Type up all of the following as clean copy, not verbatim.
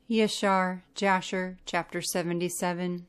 Yashar, Jasher, chapter 77.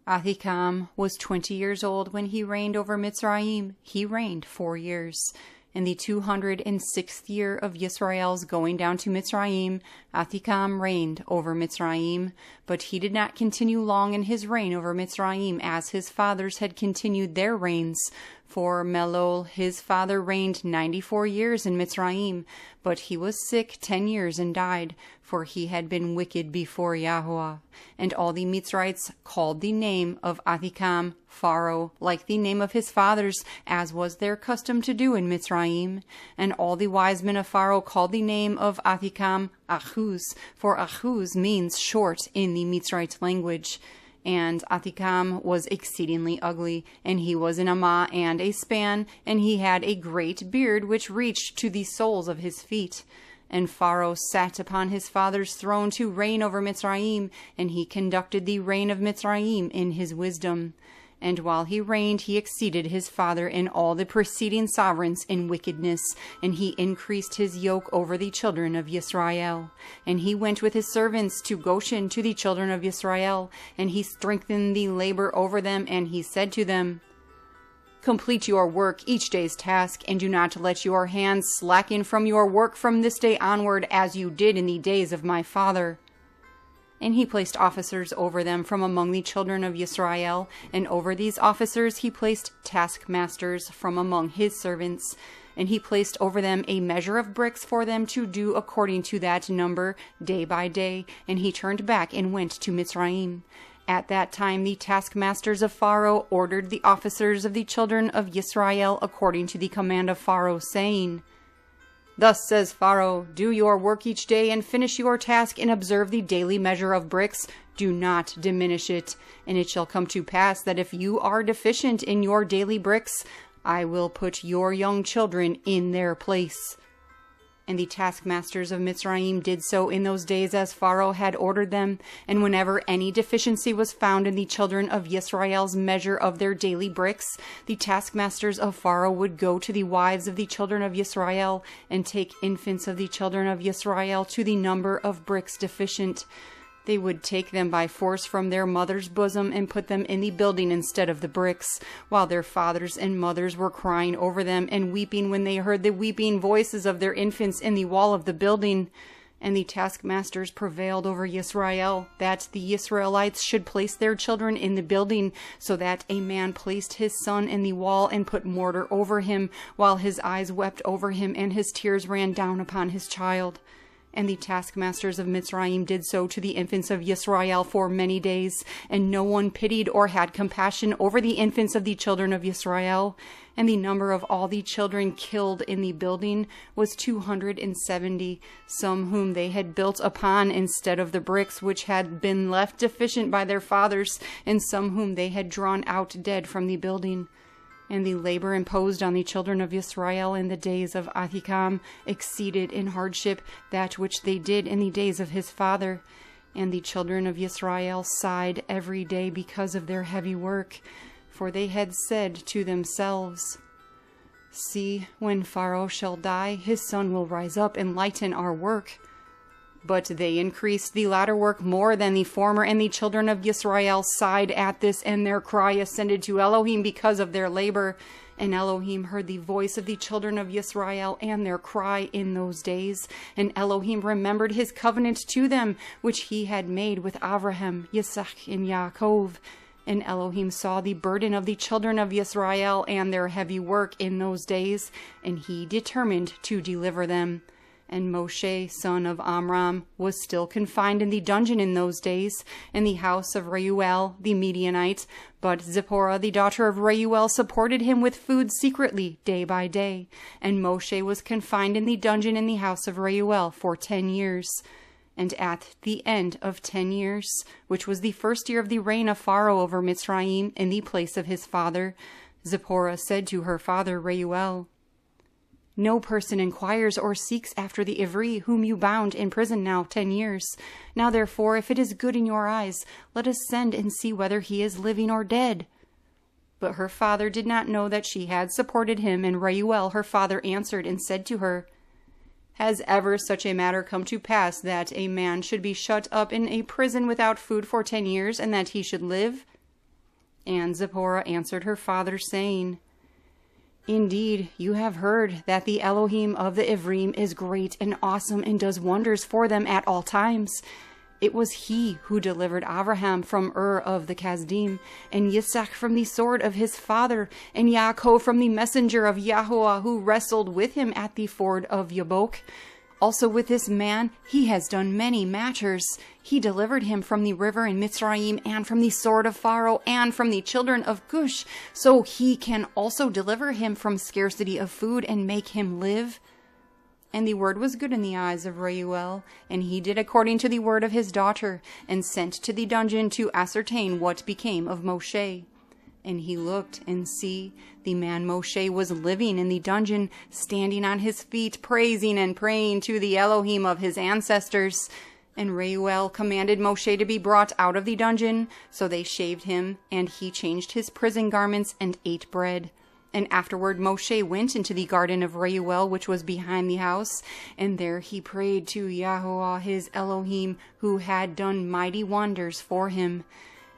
Ahikam was 20 years old when he reigned over Mitzrayim. He reigned 4 years. In the 206th year of Yisrael's going down to Mitzrayim, Ahikam reigned over Mitzrayim, but he did not continue long in his reign over Mitzrayim as his fathers had continued their reigns. For Melol, his father, reigned 94 years in Mitzrayim, but he was sick 10 years and died, for he had been wicked before Yahweh. And all the Mitzrites called the name of Ahikam Pharaoh, like the name of his fathers, as was their custom to do in Mitzrayim. And all the wise men of Pharaoh called the name of Ahikam Achuz, for Achuz means short in the Mitzrite language. And Ahikam was exceedingly ugly, and he was an amah and a span, and he had a great beard which reached to the soles of his feet. And Pharaoh sat upon his father's throne to reign over Mitzrayim, and he conducted the reign of Mitzrayim in his wisdom. And while he reigned, he exceeded his father in all the preceding sovereigns in wickedness, and he increased his yoke over the children of Yisra'eel. And he went with his servants to Goshen to the children of Yisra'eel, and he strengthened the labor over them, and he said to them, "Complete your work, each day's task, and do not let your hands slacken from your work from this day onward, as you did in the days of my father." And he placed officers over them from among the children of Yisra'eel, and over these officers he placed taskmasters from among his servants. And he placed over them a measure of bricks for them to do according to that number, day by day, and he turned back and went to Mitzrayim. At that time the taskmasters of Pharaoh ordered the officers of the children of Yisra'eel according to the command of Pharaoh, saying, "Thus says Pharaoh, do your work each day and finish your task and observe the daily measure of bricks. Do not diminish it. And it shall come to pass that if you are deficient in your daily bricks, I will put your young children in their place." And the taskmasters of Mitzrayim did so in those days as Pharaoh had ordered them. And whenever any deficiency was found in the children of Yisrael's measure of their daily bricks, the taskmasters of Pharaoh would go to the wives of the children of Yisrael and take infants of the children of Yisrael to the number of bricks deficient. They would take them by force from their mother's bosom and put them in the building instead of the bricks, while their fathers and mothers were crying over them and weeping when they heard the weeping voices of their infants in the wall of the building. And the taskmasters prevailed over Yisrael, that the Israelites should place their children in the building, so that a man placed his son in the wall and put mortar over him, while his eyes wept over him and his tears ran down upon his child. And the taskmasters of Mitzrayim did so to the infants of Yisrael for many days, and no one pitied or had compassion over the infants of the children of Yisrael. And the number of all the children killed in the building was 270, some whom they had built upon instead of the bricks which had been left deficient by their fathers, and some whom they had drawn out dead from the building. And the labor imposed on the children of Yisrael in the days of Ahikam exceeded in hardship that which they did in the days of his father. And the children of Yisrael sighed every day because of their heavy work, for they had said to themselves, "See, when Pharaoh shall die, his son will rise up and lighten our work." But they increased the latter work more than the former, and the children of Yisrael sighed at this, and their cry ascended to Elohim because of their labor. And Elohim heard the voice of the children of Yisrael and their cry in those days. And Elohim remembered his covenant to them, which he had made with Abraham, Yitzchak, and Yaakov. And Elohim saw the burden of the children of Yisrael and their heavy work in those days, and he determined to deliver them. And Mosheh, son of Amram, was still confined in the dungeon in those days, in the house of Reuel the Midianite. But Zipporah, the daughter of Reuel, supported him with food secretly, day by day. And Mosheh was confined in the dungeon in the house of Reuel for 10 years. And at the end of 10 years, which was the first year of the reign of Pharaoh over Mitzrayim in the place of his father, Zipporah said to her father Reuel, "No person inquires or seeks after the Ivri, whom you bound in prison now 10 years. Now therefore, if it is good in your eyes, let us send and see whether he is living or dead." But her father did not know that she had supported him, and Reuel her father answered and said to her, Has ever such a matter come to pass, that a man should be shut up in a prison without food for 10 years, and that he should live? And Zipporah answered her father, saying, Indeed, you have heard that the Elohim of the Ivrim is great and awesome, and does wonders for them at all times. It was he who delivered Abraham from Ur of the Kasdim, and Yitzhak from the sword of his father, and Yaakov from the messenger of Yahweh, who wrestled with him at the ford of Yabok. Also with this man he has done many matters. He delivered him from the river in Mitzrayim, and from the sword of Pharaoh, and from the children of Cush. So he can also deliver him from scarcity of food, and make him live. And the word was good in the eyes of Reuel, and he did according to the word of his daughter, and sent to the dungeon to ascertain what became of Mosheh. And he looked, and see, the man Mosheh was living in the dungeon, standing on his feet, praising and praying to the Elohim of his ancestors. And Reuel commanded Mosheh to be brought out of the dungeon. So they shaved him, and he changed his prison garments, and ate bread. And afterward Mosheh went into the garden of Reuel, which was behind the house, and there he prayed to Yahweh his Elohim, who had done mighty wonders for him.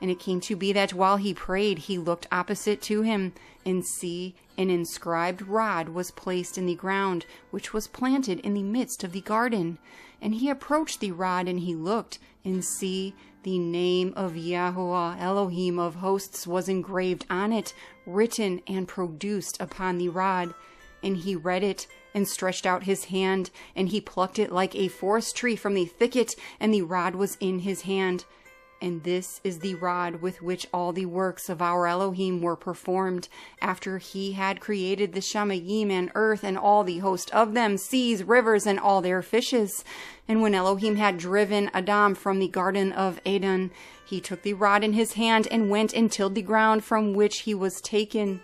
And it came to be that while he prayed, he looked opposite to him, and see, an inscribed rod was placed in the ground, which was planted in the midst of the garden. And he approached the rod, and he looked, and see, the name of Yahweh, Elohim of hosts, was engraved on it, written and produced upon the rod. And he read it, and stretched out his hand, and he plucked it like a forest tree from the thicket, and the rod was in his hand. And this is the rod with which all the works of our Elohim were performed, after he had created the Shamayim and earth, and all the host of them, seas, rivers, and all their fishes. And when Elohim had driven Adam from the garden of Eden, he took the rod in his hand, and went and tilled the ground from which he was taken.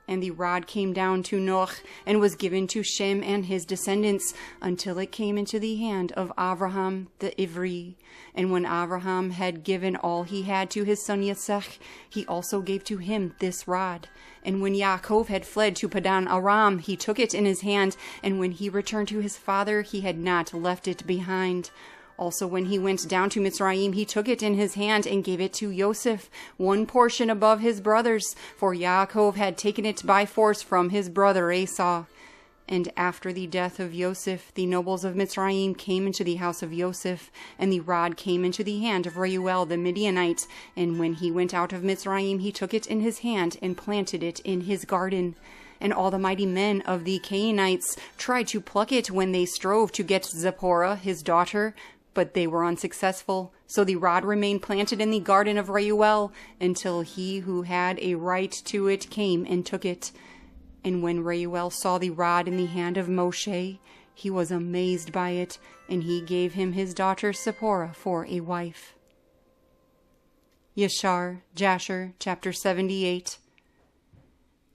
And the rod came down to Noach, and was given to Shem and his descendants, until it came into the hand of Abraham the Ivri. And when Abraham had given all he had to his son Yitzhak, he also gave to him this rod. And when Yaakov had fled to Padan Aram, he took it in his hand, and when he returned to his father, he had not left it behind. Also when he went down to Mitzrayim, he took it in his hand, and gave it to Yosef, one portion above his brothers, for Yaakov had taken it by force from his brother Esau. And after the death of Yosef, the nobles of Mitzrayim came into the house of Yosef, and the rod came into the hand of Reuel the Midianite. And when he went out of Mitzrayim, he took it in his hand, and planted it in his garden. And all the mighty men of the Canaanites tried to pluck it when they strove to get Zipporah his daughter, but they were unsuccessful. So the rod remained planted in the garden of Reuel, until he who had a right to it came and took it. And when Reuel saw the rod in the hand of Mosheh, he was amazed by it, and he gave him his daughter Zipporah for a wife. Yashar, Jasher, chapter 78.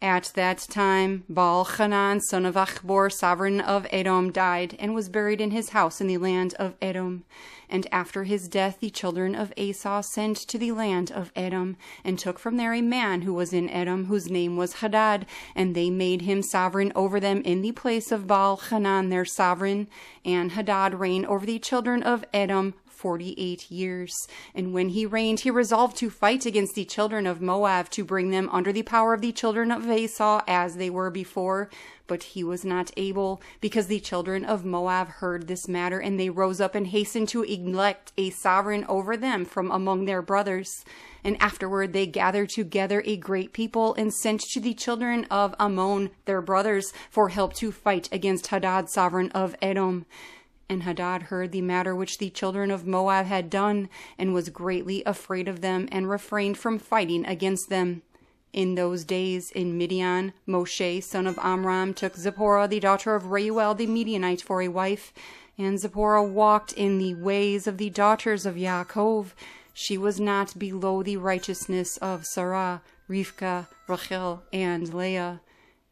At that time, Baal-Hanan, son of Achbor, sovereign of Edom, died, and was buried in his house in the land of Edom. And after his death, the children of Esau sent to the land of Edom, and took from there a man who was in Edom, whose name was Hadad, and they made him sovereign over them in the place of Baal-Hanan their sovereign. And Hadad reigned over the children of Edom 48 years. And when he reigned, he resolved to fight against the children of Moab, to bring them under the power of the children of Esau, as they were before. But he was not able, because the children of Moab heard this matter, and they rose up and hastened to elect a sovereign over them from among their brothers. And afterward they gathered together a great people, and sent to the children of Ammon their brothers for help to fight against Hadad, sovereign of Edom. And Hadad heard the matter which the children of Moab had done, and was greatly afraid of them, and refrained from fighting against them. In those days in Miḍyan, Mosheh, son of Amram, took Zipporah, the daughter of Reuel the Midianite, for a wife. And Zipporah walked in the ways of the daughters of Yaakov. She was not below the righteousness of Sarah, Rivkah, Rachel, and Leah.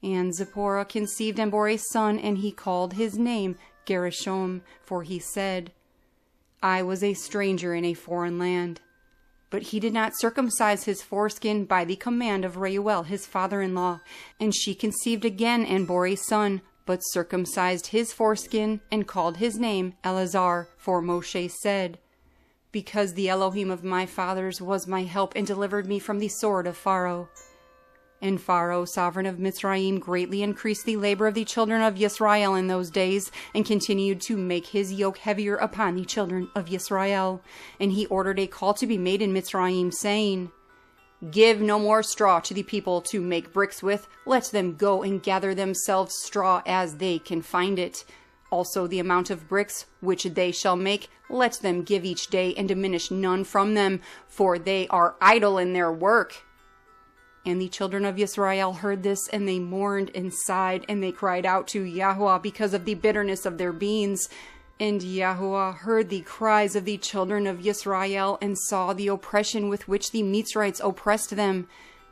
And Zipporah conceived and bore a son, and he called his name Gershom, for he said, I was a stranger in a foreign land. But he did not circumcise his foreskin by the command of Reuel his father-in-law. And she conceived again and bore a son, but circumcised his foreskin, and called his name Eleazar, for Mosheh said, Because the Elohim of my fathers was my help, and delivered me from the sword of Pharaoh. And Pharaoh, sovereign of Mitzrayim, greatly increased the labor of the children of Yisra'eel in those days, and continued to make his yoke heavier upon the children of Yisra'eel. And he ordered a call to be made in Mitzrayim, saying, Give no more straw to the people to make bricks with. Let them go and gather themselves straw as they can find it. Also the amount of bricks which they shall make, let them give each day, and diminish none from them, for they are idle in their work. And the children of Yisra'eel heard this, and they mourned and sighed, and they cried out to Yahweh because of the bitterness of their beings. And Yahweh heard the cries of the children of Yisra'eel, and saw the oppression with which the Mitzrites oppressed them.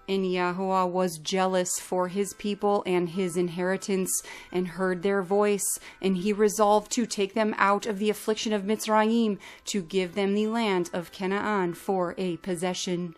And Yahweh was jealous for his people and his inheritance, and heard their voice, and he resolved to take them out of the affliction of Mitzrayim, to give them the land of Canaan for a possession.